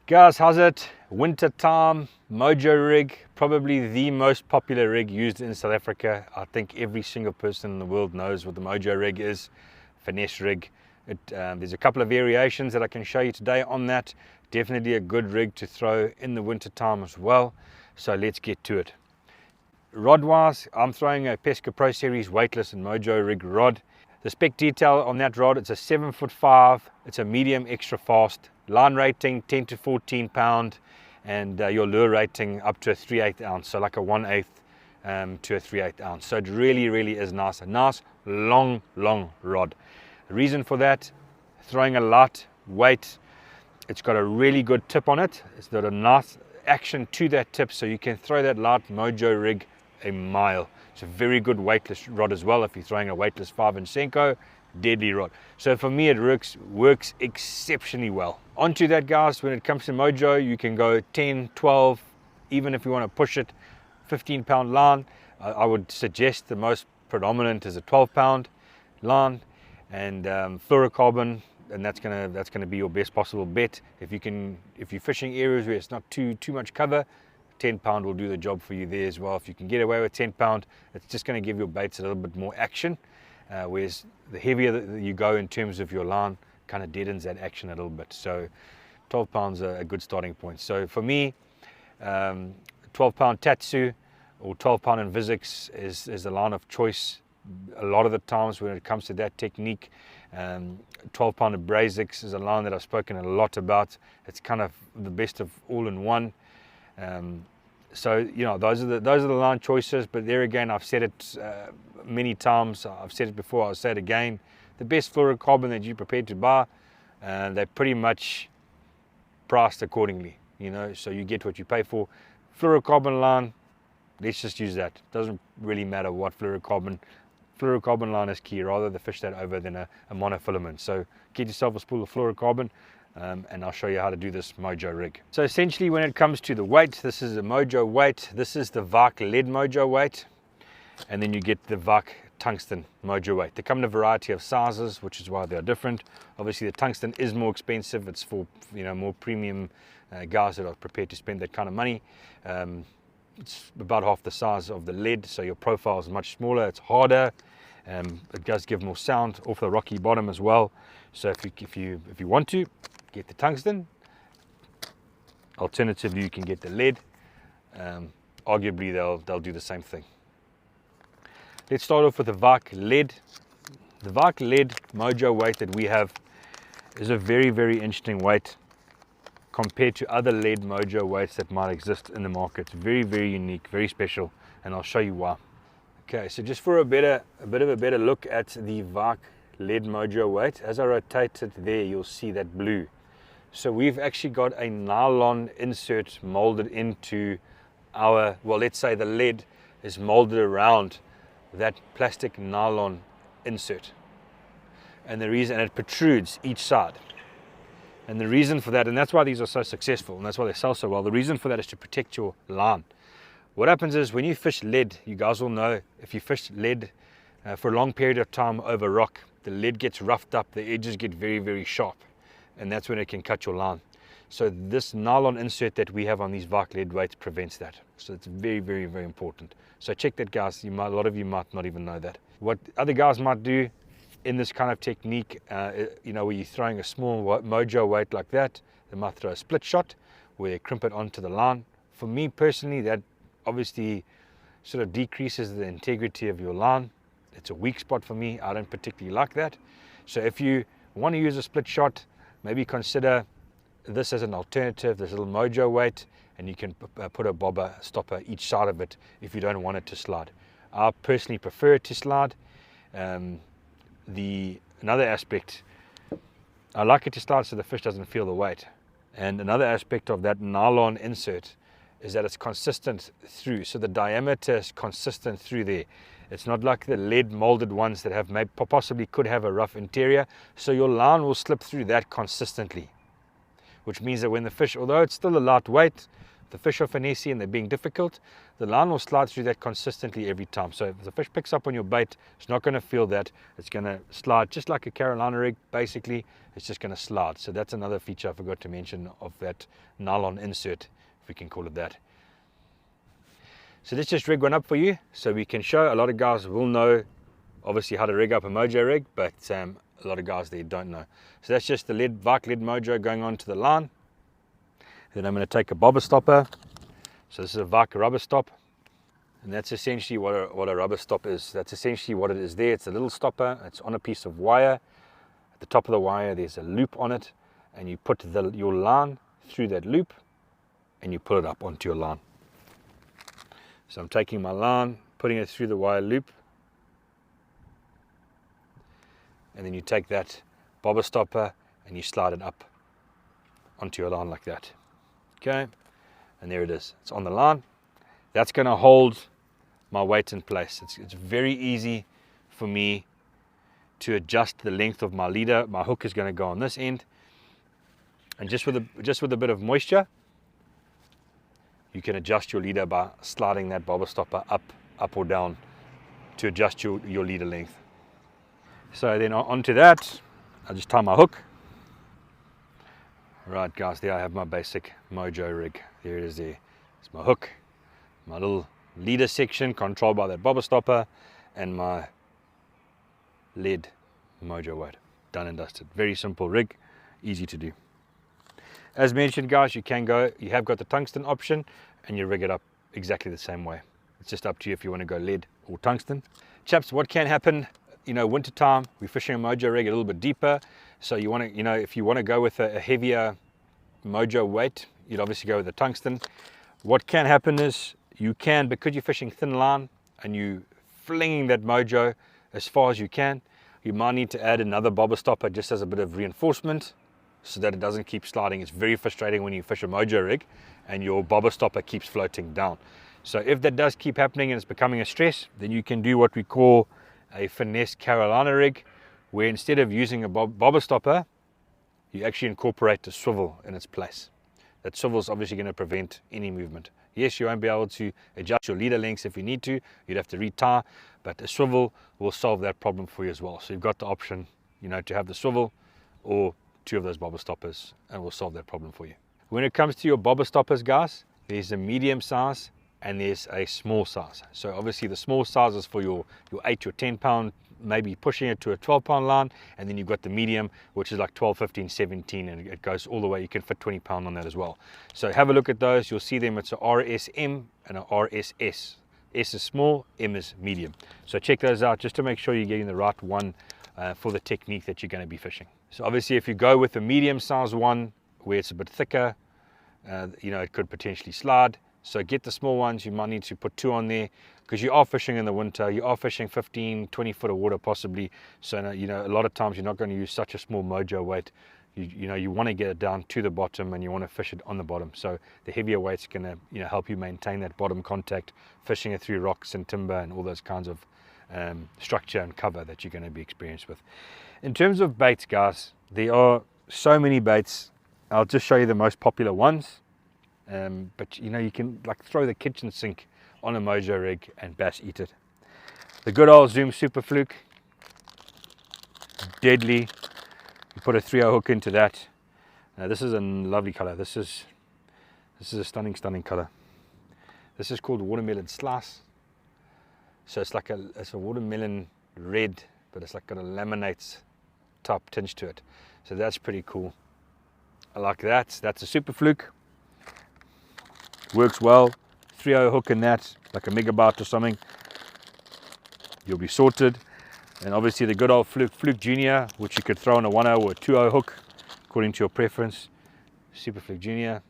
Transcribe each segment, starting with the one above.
Guys, how's it? Winter time, Mojo rig, probably the most popular rig used in South Africa. I think every single person in the world knows what the Mojo rig is. Finesse rig. There's a couple of variations that I can show you today on that. Definitely a good rig to throw in the winter time as well. So let's get to it. Rod wise, I'm throwing a Pesca Pro Series Weightless and Mojo rig rod. The spec detail on that rod, it's a 7'5", it's a medium extra fast, line rating 10 to 14 pound, and your lure rating up to a 3/8 ounce, so like a 1/8 to a 3/8 ounce. So it really is nice, a nice long rod. The reason for that, throwing a light weight, it's got a really good tip on it. It's got a nice action to that tip, so you can throw that light Mojo rig a mile. It's a very good weightless rod as well. If you're throwing a weightless 5-inch Senko, deadly rod. So for me, it works exceptionally well. Onto that, guys, when it comes to Mojo, you can go 10, 12, even if you want to push it, 15-pound line. I would suggest the most predominant is a 12-pound line, and fluorocarbon, and that's gonna be your best possible bet. If you're fishing areas where it's not too much cover, 10-pound will do the job for you there as well. If you can get away with 10-pound, it's just going to give your baits a little bit more action, whereas the heavier that you go in terms of your line, kind of deadens that action a little bit. So 12 pounds a good starting point. So for me, 12-pound Tatsu or 12-pound Invisix is the line of choice a lot of the times when it comes to that technique. 12-pound Abrasics is a line that I've spoken a lot about. It's kind of the best of all in one. So you know, those are the line choices, but there again, I've said it many times. I've said it before, I'll say it again. The best fluorocarbon that you're prepared to buy, they're pretty much priced accordingly, you know, so you get what you pay for. Fluorocarbon line, let's just use that. Doesn't really matter what fluorocarbon line is key. Rather the fish that over than a monofilament. So get yourself a spool of fluorocarbon. And I'll show you how to do this Mojo rig. So essentially, when it comes to the weight, this is a Mojo weight. This is the Vike lead Mojo weight, and then you get the Vike tungsten Mojo weight. They come in a variety of sizes, which is why they are different. Obviously, the tungsten is more expensive. It's for more premium guys that are prepared to spend that kind of money. It's about half the size of the lead, so your profile is much smaller. It's harder. It does give more sound off the rocky bottom as well. So if you want to, get the tungsten. Alternatively, you can get the lead. Arguably, they'll do the same thing. Let's start off with the Vike lead. The Vike lead Mojo weight that we have is a very interesting weight compared to other lead Mojo weights that might exist in the market. It's very unique, very special, and I'll show you why. Okay, so just for a bit of a better look at the Vike lead Mojo weight, as I rotate it there, you'll see that blue. So we've actually got a nylon insert molded into our, well, let's say the lead is molded around that plastic nylon insert, and it protrudes each side. And the reason for that, and that's why these are so successful, and that's why they sell so well, the reason for that is to protect your line. What happens is when you fish lead, you guys all know, if you fish lead for a long period of time over rock, the lead gets roughed up, the edges get very sharp, and that's when it can cut your line. So this nylon insert that we have on these Vike lead weights prevents that. So it's very important. So check that, guys. A lot of you might not even know that. What other guys might do in this kind of technique, where you're throwing a small Mojo weight like that, they might throw a split shot where they crimp it onto the line. For me personally, that obviously sort of decreases the integrity of your line. It's a weak spot for me. I don't particularly like that. So if you want to use a split shot, maybe consider this as an alternative, this little Mojo weight, and you can put a bobber stopper each side of it if you don't want it to slide. I personally prefer it to slide. Another aspect, I like it to slide so the fish doesn't feel the weight. And another aspect of that nylon insert is that it's consistent through, so the diameter is consistent through there. It's not like the lead molded ones that have possibly could have a rough interior, so your line will slip through that consistently, which means that when the fish, although it's still a light weight, the fish are finessey and they're being difficult, the line will slide through that consistently every time. So if the fish picks up on your bait, it's not going to feel that. It's going to slide just like a Carolina rig, basically. It's just going to slide. So that's another feature I forgot to mention of that nylon insert, if we can call it that. So let's just rig one up for you so we can show. A lot of guys will know obviously how to rig up a Mojo rig, but a lot of guys there don't know. So that's just the Vike lead Mojo going onto the line. Then I'm going to take a bobber stopper. So this is a Vike rubber stop, and that's essentially what a rubber stop is. That's essentially what it is there. It's a little stopper. It's on a piece of wire. At the top of the wire there's a loop on it, and you put your line through that loop and you pull it up onto your line. So I'm taking my line, putting it through the wire loop, and then you take that bobber stopper and you slide it up onto your line like that. Okay, and there it is. It's on the line. That's going to hold my weight in place. It's very easy for me to adjust the length of my leader. My hook is going to go on this end, and just with a bit of moisture, you can adjust your leader by sliding that bobber stopper up or down to adjust your leader length. So then onto that, I'll just tie my hook. Right guys, there I have my basic Mojo rig. There it is there. It's my hook, my little leader section controlled by that bobber stopper, and my lead Mojo weight. Done and dusted. Very simple rig, easy to do. As mentioned guys, you have got the tungsten option, and you rig it up exactly the same way. It's just up to you if you want to go lead or tungsten. Chaps, what can happen, winter time, we're fishing a Mojo rig a little bit deeper. So you want to, if you want to go with a heavier Mojo weight, you'd obviously go with the tungsten. What can happen is because you're fishing thin line and you flinging that Mojo as far as you can, you might need to add another bobber stopper just as a bit of reinforcement so that it doesn't keep sliding. It's very frustrating when you fish a Mojo rig and your bobber stopper keeps floating down. So if that does keep happening and it's becoming a stress, then you can do what we call a finesse Carolina rig, where instead of using a bobber stopper, you actually incorporate the swivel in its place. That swivel is obviously going to prevent any movement. Yes, you won't be able to adjust your leader lengths if you need to. You'd have to retie, but a swivel will solve that problem for you as well. So you've got the option, to have the swivel or two of those bobber stoppers, and we'll solve that problem for you. When it comes to your bobber stoppers, guys, there's a medium size and there's a small size. So obviously the small size is for your 8 or 10 pound, maybe pushing it to a 12 pound line, and then you've got the medium, which is like 12, 15, 17, and it goes all the way. You can fit 20 pound on that as well. So have a look at those. You'll see them. It's a RSM and a RSS. S is small, M is medium. So check those out just to make sure you're getting the right one for the technique that you're going to be fishing. So obviously if you go with a medium size one where it's a bit thicker, it could potentially slide. So get the small ones. You might need to put 2 on there because you are fishing in the winter. You are fishing 15, 20 foot of water possibly. So, a lot of times you're not going to use such a small Mojo weight. You want to get it down to the bottom and you want to fish it on the bottom. So the heavier weight's going to, help you maintain that bottom contact, fishing it through rocks and timber and all those kinds of structure and cover that you're going to be experienced with. In terms of baits, guys, there are so many baits. I'll just show you the most popular ones. But you can like throw the kitchen sink on a Mojo rig and bass eat it. The good old Zoom Super Fluke, deadly. You put a 3/0 hook into that. This is a lovely color. This is a stunning color. This is called watermelon slice. So it's like it's a watermelon red, but it's like got a laminate top tinge to it. So that's pretty cool. I like that. That's a Super Fluke. Works well. 3/0 hook in that, like a MegaBite or something. You'll be sorted. And obviously the good old Fluke Junior, which you could throw on a 1/0 or a 2/0 hook, according to your preference. Super Fluke Junior.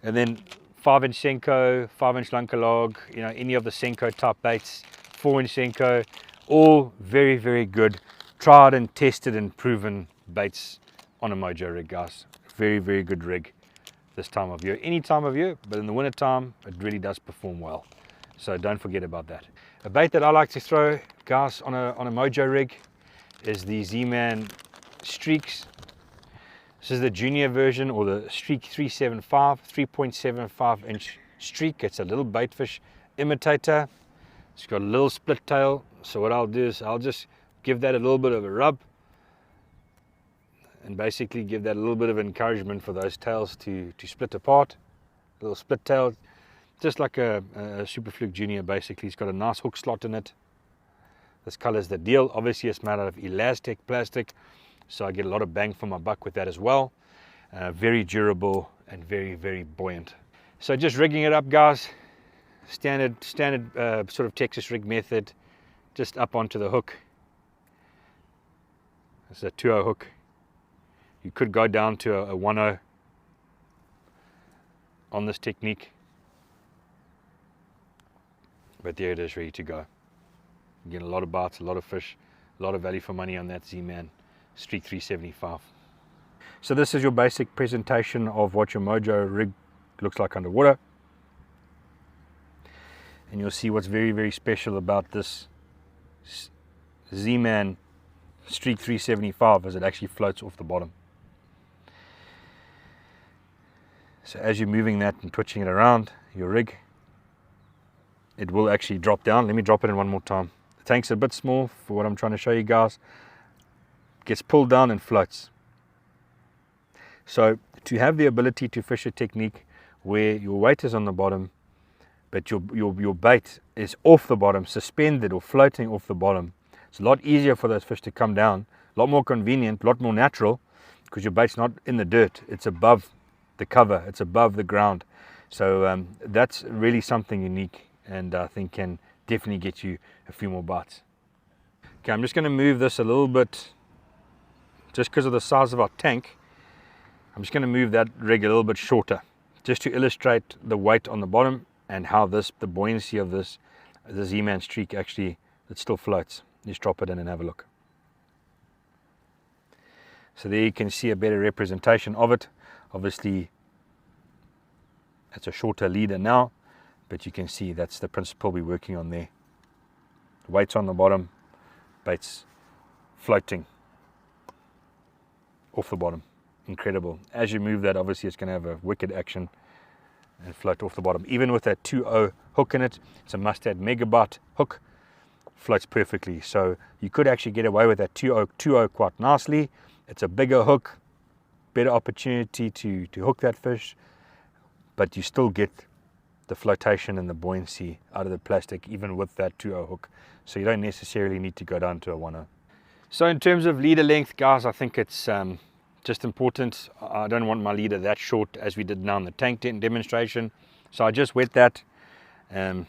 And then 5-inch Senko, 5-inch Lunker Log, any of the Senko type baits, 4-inch Senko, all very, very good. Tried and tested and proven baits on a Mojo rig, guys. Very, very good rig this time of year. Any time of year, but in the winter time, it really does perform well. So don't forget about that. A bait that I like to throw, guys, on a Mojo rig is the Z-Man StreakZ. This is the junior version, or the Streak 375, 3.75 inch Streak. It's a little baitfish imitator. It's got a little split tail. So what I'll do is I'll just give that a little bit of a rub and basically give that a little bit of encouragement for those tails to split apart. A little split tail, just like a Super Fluke Junior basically. It's got a nice hook slot in it. This color is the deal. Obviously it's made out of elastic plastic, so I get a lot of bang for my buck with that as well. Very durable and very, very buoyant. So just rigging it up, guys. Standard sort of Texas rig method. Just up onto the hook. This is a 2-0 hook. You could go down to a 1-0 on this technique, but there it is, ready to go. You get a lot of bites, a lot of fish, a lot of value for money on that Z-Man Streak 375. So this is your basic presentation of what your Mojo rig looks like underwater, and you'll see what's very, very special about this Z-Man Streak 375 is it actually floats off the bottom. So as you're moving that and twitching it around your rig, it will actually drop down. Let me drop it in one more time. The tank's a bit small for what I'm trying to show you guys. It gets pulled down and floats. So to have the ability to fish a technique where your weight is on the bottom, but your bait is off the bottom, suspended or floating off the bottom, it's a lot easier for those fish to come down, a lot more convenient, a lot more natural, because your bait's not in the dirt, it's above the cover, it's above the ground. So that's really something unique, and I think can definitely get you a few more bites. Okay, I'm just going to move this a little bit, just because of the size of our tank. I'm just going to move that rig a little bit shorter, just to illustrate the weight on the bottom and how the buoyancy of the Z-Man Streak actually, it still floats. Just drop it in and have a look. So there you can see a better representation of it. Obviously it's a shorter leader now, but you can see that's the principle we're working on there. The weight's on the bottom, bait's floating off the bottom. Incredible. As you move that, obviously it's going to have a wicked action and float off the bottom. Even with that 2-0 hook in it, it's a Mustad MegaBite hook, floats perfectly. So you could actually get away with that 2-0 quite nicely. It's a bigger hook, better opportunity to hook that fish, but you still get the flotation and the buoyancy out of the plastic even with that 2-0 hook. So you don't necessarily need to go down to a 1-0. So in terms of leader length, guys, I think it's just important. I don't want my leader that short as we did now in the tank demonstration. So I just wet that and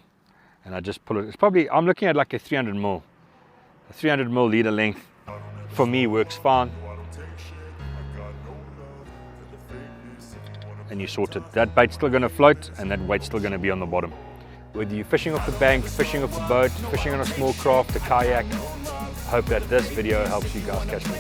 I just pull it. It's probably, I'm looking at like a 300 mil. A 300 mil leader length for me works fine. And you sort it. That bait's still going to float and that weight's still going to be on the bottom. Whether you're fishing off the bank, fishing off the boat, fishing on a small craft, a kayak, I hope that this video helps you guys catch more.